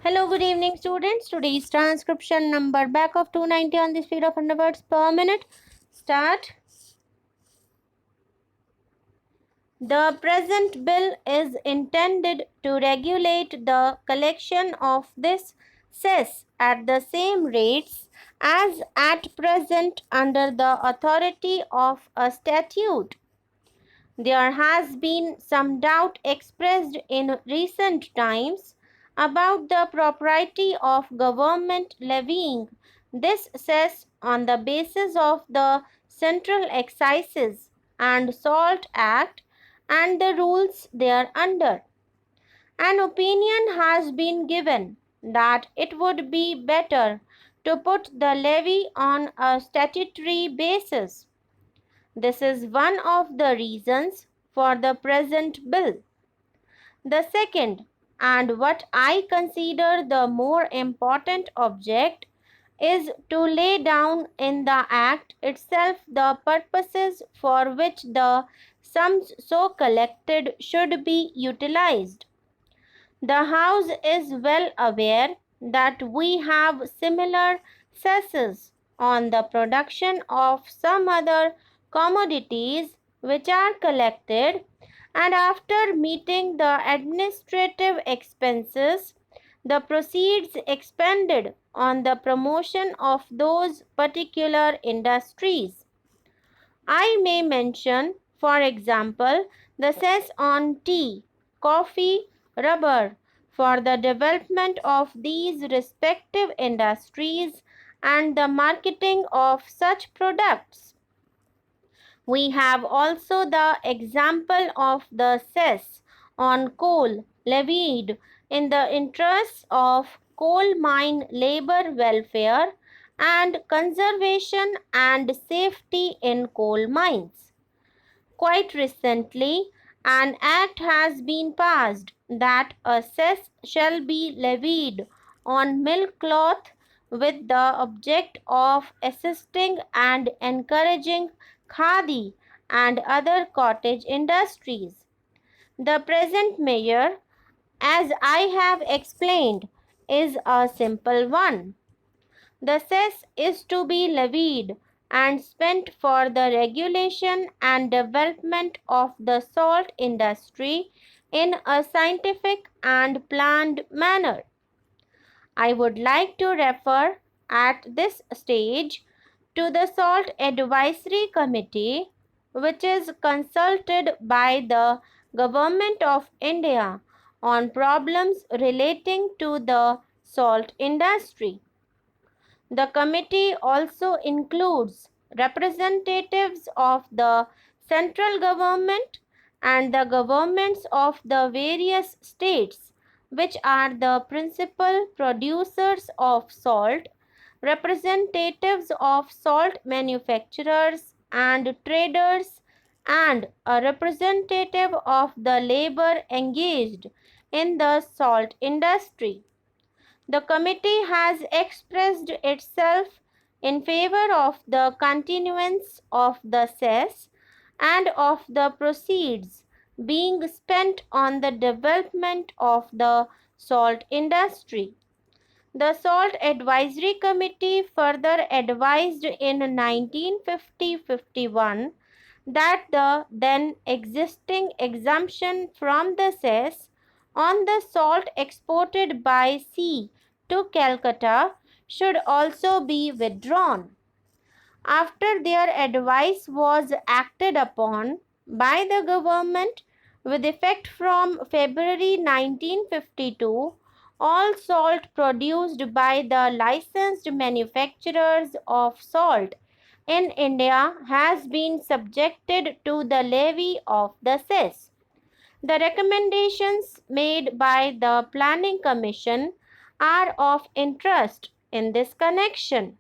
Hello, good evening, students. Today's transcription number back of 290 on the speed of 100 words per minute. Start. The present bill is intended to regulate the collection of this cess at the same rates as at present under the authority of a statute. There has been some doubt expressed in recent times about the propriety of government levying this cess on the basis of the Central Excises and Salt Act and the rules thereunder. An opinion has been given that it would be better to put the levy on a statutory basis. This is one of the reasons for the present bill. The second, and what I consider the more important object, is to lay down in the Act itself the purposes for which the sums so collected should be utilized. The House is well aware that we have similar cesses on the production of some other commodities which are collected, and after meeting the administrative expenses, the proceeds expended on the promotion of those particular industries. I may mention, for example, the cess on tea, coffee, rubber for the development of these respective industries and the marketing of such products. We have also the example of the cess on coal levied in the interests of coal mine labor welfare and conservation and safety in coal mines. Quite recently, an act has been passed that a cess shall be levied on milk cloth with the object of assisting and encouraging khadi and other cottage industries. The present measure, as I have explained, is a simple one. The cess is to be levied and spent for the regulation and development of the salt industry in a scientific and planned manner. I would like to refer at this stage to the Salt Advisory Committee, which is consulted by the Government of India on problems relating to the salt industry. The committee also includes representatives of the central government and the governments of the various states, which are the principal producers of salt, representatives of salt manufacturers and traders, and a representative of the labor engaged in the salt industry. The committee has expressed itself in favor of the continuance of the cess and of the proceeds being spent on the development of the salt industry. The Salt Advisory Committee further advised in 1950-51 that the then existing exemption from the cess on the salt exported by sea to Calcutta should also be withdrawn. After their advice was acted upon by the government with effect from February 1952, all salt produced by the licensed manufacturers of salt in India has been subjected to the levy of the cess. The recommendations made by the Planning Commission are of interest in this connection.